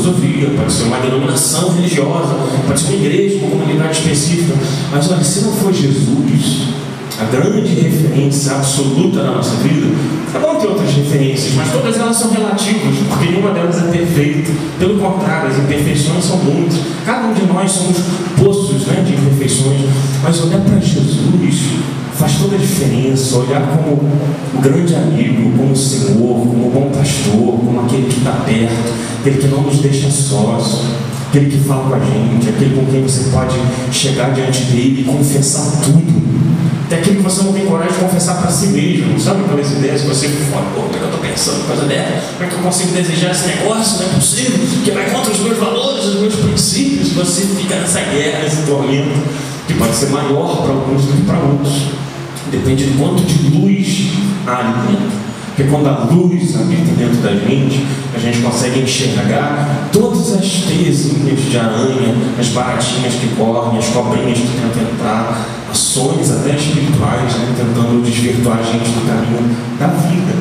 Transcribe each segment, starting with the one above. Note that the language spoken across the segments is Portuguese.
filosofia, pode ser uma denominação religiosa, pode ser uma igreja, uma comunidade específica. Mas olha, se não for Jesus, a grande referência absoluta na nossa vida, vão ter outras referências, mas todas elas são relativas, porque nenhuma delas é perfeita. Pelo contrário, as imperfeições são muitas. Cada um de nós somos poços, né, de imperfeições. Mas olhar para Jesus faz toda a diferença. Olhar como o grande amigo, como o Senhor, como o bom pastor, como aquele que está perto, aquele que não nos deixa sós, aquele que fala com a gente, aquele com quem você pode chegar diante dele e confessar tudo. Até aquilo que você não tem coragem de confessar para si mesmo. Sabe aquelas ideias que você fala, pô, como é que eu estou pensando por causa dela? Como é que eu consigo desejar esse negócio? Não é possível, que vai contra os meus valores, os meus princípios. Você fica nessa guerra, nesse tormento, que pode ser maior para alguns do que para outros. Depende de quanto de luz há ali dentro. Porque quando a luz habita dentro da gente, a gente consegue enxergar todas as teiazinhas de aranha, as baratinhas que correm, as cobrinhas que tentam entrar, ações até espirituais, né, tentando desvirtuar a gente do caminho da vida,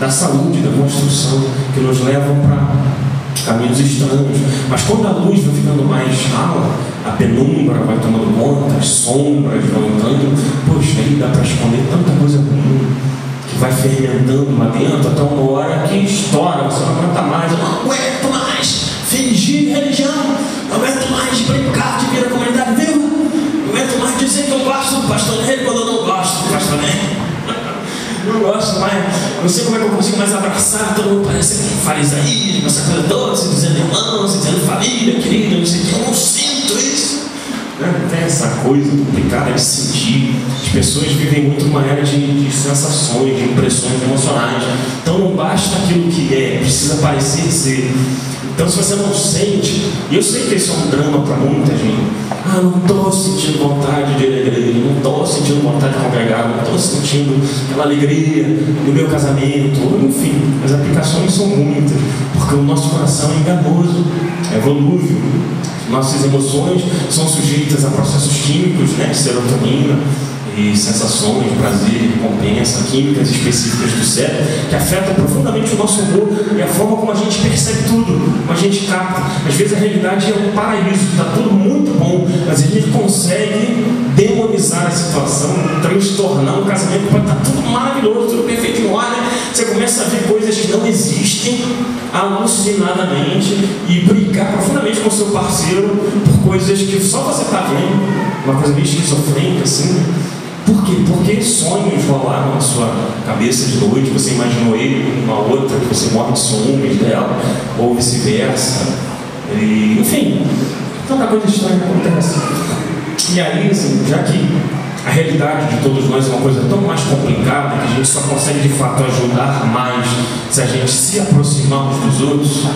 da saúde, da construção, que nos levam para caminhos estranhos. Mas quando a luz vai ficando mais rala, a penumbra vai tomando conta, as sombras vão entrando, poxa, aí dá para esconder tanta coisa ruim que vai fermentando lá dentro até uma hora que estoura, você não aguenta mais. Eu não aguento mais fingir religião, não aguento mais brincar de vir à comunidade viva, não aguento mais dizer que eu gosto do pastor Ney quando eu não gosto do pastor Ney. Não gosto mais, não sei como é que eu consigo mais abraçar, todo mundo parece um farisaísmo, essa coisa toda, se dizendo irmão, se dizendo família, querida, não sei o que, eu não sinto isso. Tem essa coisa complicada de sentir. As pessoas vivem muito uma era de sensações, de impressões emocionais. Então não basta aquilo que é, precisa parecer ser. Então se você não sente, e eu sei que isso é um drama para muita gente. Não estou sentindo vontade de ir à igreja, não estou sentindo vontade de congregar, não estou sentindo aquela alegria no meu casamento, enfim, as aplicações são muitas, porque o nosso coração é enganoso, é volúvel. Nossas emoções são sujeitas a processos químicos, né, serotonina e sensações, prazer, recompensa, químicas específicas do cérebro, que afetam profundamente o nosso humor e a forma como a gente percebe tudo, como a gente capta. Às vezes a realidade é um paraíso, está tudo muito bom, mas a gente consegue demonizar a situação, transtornar um casamento, pode estar tudo maravilhoso, tudo perfeito em ordem. Você começa a ver coisas que não existem alucinadamente e brigar profundamente com o seu parceiro por coisas que só você está vendo, uma coisa meio esquizofrênica assim. Por quê? Porque sonhos rolaram na sua cabeça de noite, você imaginou ele com uma outra, que você morre de ciúmes dela, ou vice-versa. Enfim, tanta coisa estranha acontece. E aí, assim, já que a realidade de todos nós é uma coisa tão mais complicada, que a gente só consegue de fato ajudar mais se a gente se aproximar uns dos outros,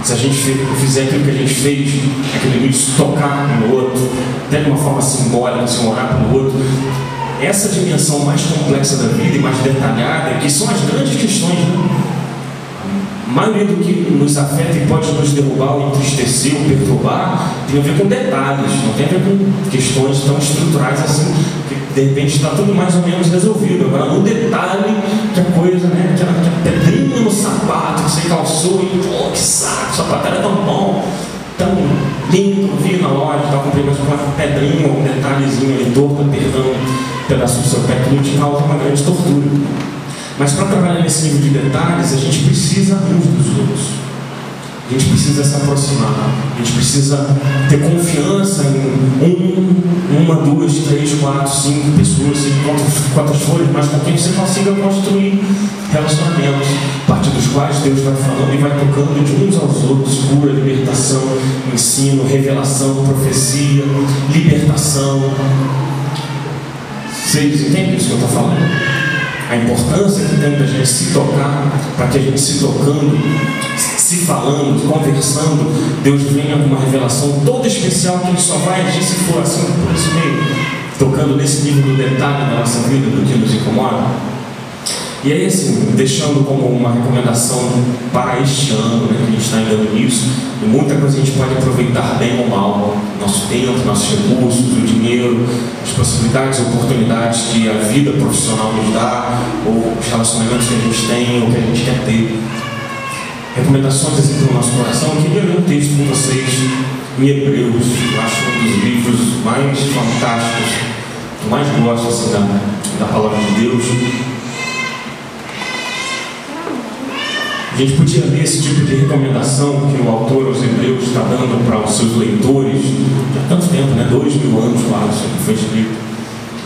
se a gente fizer aquilo que a gente fez, aquele de tocar no outro, até de uma forma simbólica, se orar pelo outro. Essa dimensão mais complexa da vida e mais detalhada, que são as grandes questões, né? A maioria do que nos afeta e pode nos derrubar, ou entristecer, ou perturbar, tem a ver com detalhes, não tem a ver com questões tão estruturais assim, que de repente está tudo mais ou menos resolvido. Agora, no detalhe, que a coisa, né, aquela pedrinha no sapato que você calçou e, pô, que saco, o sapato era tão bom, tão lindo, vi na loja, estava comprando uma pedrinha, um detalhezinho ali, torto, perdão, um pedaço do seu pé, que não te causa uma grande tortura. Mas para trabalhar nesse nível de detalhes, a gente precisa uns dos outros. A gente precisa se aproximar. A gente precisa ter confiança em uma, duas, três, quatro, cinco pessoas, quantas forem, mas com quem você consiga construir relacionamentos, a partir dos quais Deus vai falando e vai tocando de uns aos outros, cura, libertação, ensino, revelação, profecia, libertação. Vocês entendem isso que eu estou falando? A importância que tem da gente se tocar, para que a gente se tocando, se falando, conversando, Deus venha com uma revelação toda especial que Ele só vai agir se for assim, por esse meio, tocando nesse nível do detalhe da nossa vida, do que nos incomoda. E aí, assim, deixando como uma recomendação para este ano, né, que a gente está ainda no início, e muita coisa a gente pode aproveitar bem ou mal, nosso tempo, nossos recursos, o dinheiro, as possibilidades, oportunidades que a vida profissional nos dá, ou os relacionamentos que a gente tem, ou que a gente quer ter. recomendações assim para o nosso coração, eu queria ler um texto com vocês em Hebreus. Eu acho um dos livros mais fantásticos, que eu mais gosto assim, da palavra de Deus. A gente podia ler esse tipo de recomendação que o autor aos Hebreus está dando para os seus leitores já há tanto tempo, né? 2000 anos quase que foi escrito.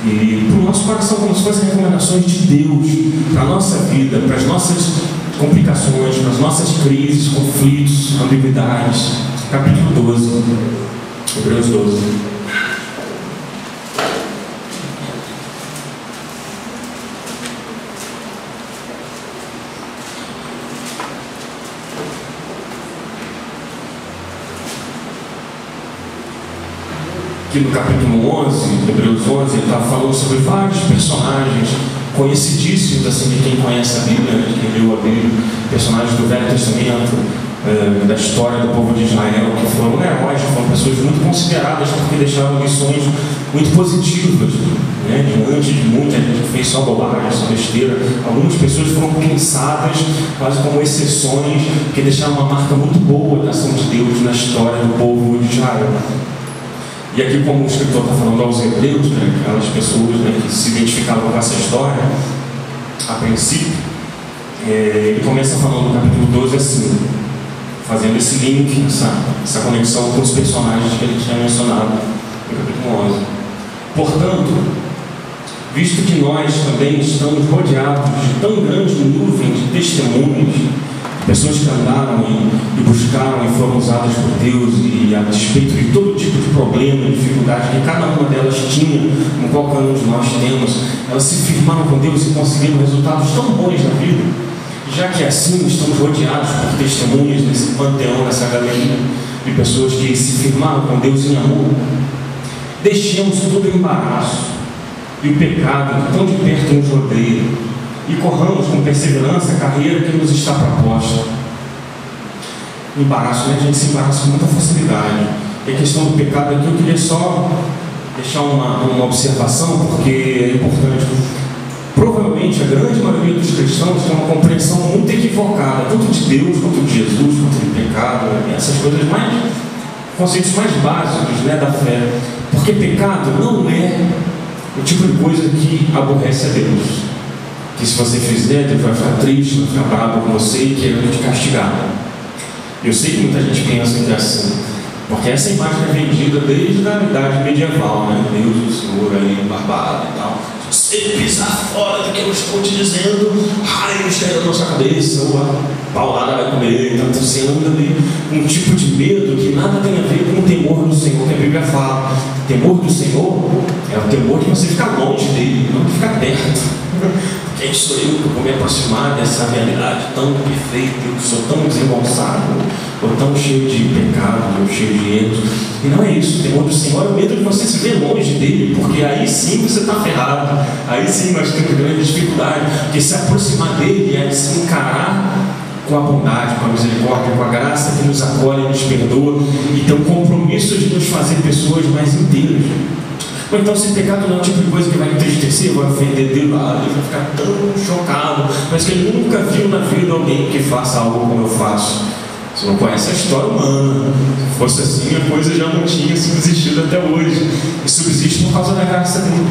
E para o nosso coração, como se fossem recomendações de Deus para a nossa vida, para as nossas complicações, para as nossas crises, conflitos, ambiguidades. Capítulo 12, Hebreus 12. Aqui no capítulo 11, Hebreus 11, ele está falando sobre vários personagens conhecidíssimos, assim, de quem conhece a Bíblia, de quem leu a Bíblia, personagens do Velho Testamento, da história do povo de Israel, que foram heróis, foram pessoas muito consideradas porque deixaram lições muito positivas, né? Diante de muita gente que fez só bobagem, só besteira. Algumas pessoas foram pensadas quase como exceções, que deixaram uma marca muito boa da ação de Deus na história do povo de Israel. E aqui, como o escritor está falando aos Hebreus, né, aquelas pessoas, né, que se identificavam com essa história, a princípio, ele começa falando no capítulo 12 assim, fazendo esse link, essa conexão com os personagens que ele tinha mencionado no capítulo 11. Portanto, visto que nós também estamos rodeados de tão grande nuvem de testemunhas, pessoas que andaram e buscaram e foram usadas por Deus, e a despeito de todo tipo de problema e dificuldade que cada uma delas tinha, como qualquer um de nós temos, elas se firmaram com Deus e conseguiram resultados tão bons na vida. Já que assim estamos rodeados por testemunhas nesse panteão, nessa galeria de pessoas que se firmaram com Deus em amor, deixemos todo o embaraço e o pecado que tão de perto nos rodeia, e corramos com perseverança a carreira que nos está proposta. Embaraço, né? A gente se embaraça com muita facilidade. E a questão do pecado aqui, eu queria só deixar uma observação, porque é importante. Provavelmente a grande maioria dos cristãos tem uma compreensão muito equivocada, tanto de Deus, quanto de Jesus, quanto de pecado, essas coisas conceitos mais básicos, né, da fé. Porque pecado não é o tipo de coisa que aborrece a Deus. Que se você fizer, Deus vai ficar triste, vai ficar bravo com você e querendo te castigar. Eu sei que muita gente pensa que é assim, porque essa imagem é vendida desde a idade medieval, né? Deus do Senhor aí, barbado e tal. Se você pisar fora do que eu estou te dizendo, raios caem na nossa cabeça, ou a paulada vai comer. Então você anda ali com um tipo de medo que nada tem a ver com o temor do Senhor que a Bíblia fala. O temor do Senhor é o temor de você ficar longe dele, não de ficar perto. Quem sou eu que vou me aproximar dessa realidade tão perfeita, eu sou tão desengonçado, ou tão cheio de pecado, ou cheio de erros? E não é isso. O temor do Senhor é o medo de você se ver longe dele, porque aí sim você está ferrado, aí sim nós temos grande dificuldade, porque se aproximar dele é se encarar com a bondade, com a misericórdia, com a graça que nos acolhe e nos perdoa, e tem um compromisso de nos fazer pessoas mais inteiras. Ou então, se pecado não é o tipo de coisa que vai entristecer, vai ofender Deus, Deus vai ficar tão chocado, mas que ele nunca viu na vida alguém que faça algo como eu faço. Você não conhece a história humana. Se fosse assim, a coisa já não tinha subsistido até hoje. E subsiste por causa da graça dele.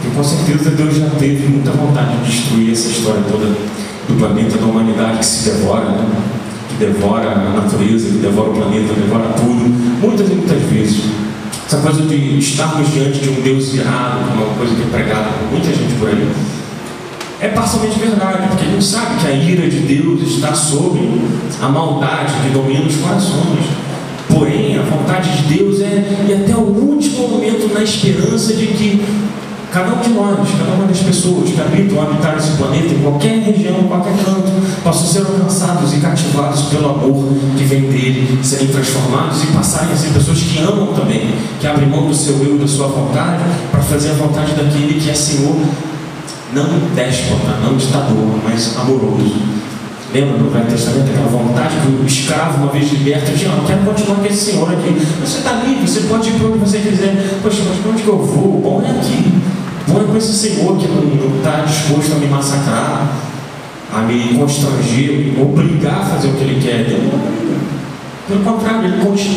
E com certeza Deus já teve muita vontade de destruir essa história toda do planeta, da humanidade que se devora, né? Que devora a natureza, que devora o planeta, devora tudo, muitas e muitas vezes. Essa coisa de estarmos diante de um Deus irado, uma coisa que é pregada por muita gente por aí, é parcialmente verdade, porque a gente sabe que a ira de Deus está sobre a maldade que domina os corações. Porém, a vontade de Deus é ir até o último momento na esperança de que cada um de nós, cada uma das pessoas que habitar esse planeta, em qualquer região, em qualquer canto, possam ser alcançados e cativados pelo amor que vem dele, serem transformados e passarem a ser pessoas que amam também, que abrem mão do seu eu, da sua vontade, para fazer a vontade daquele que é Senhor, não déspota, não ditador, mas amoroso. Lembra no Velho Testamento aquela vontade que o escravo, uma vez liberto, dizia: eu quero continuar com esse senhor aqui. Você está livre, você pode ir para onde você quiser. Poxa, mas para onde que eu vou? O bom é aqui. O bom é com esse senhor que não está disposto a me massacrar. a me constranger, me obrigar a fazer o que ele quer. Pelo contrário, ele continua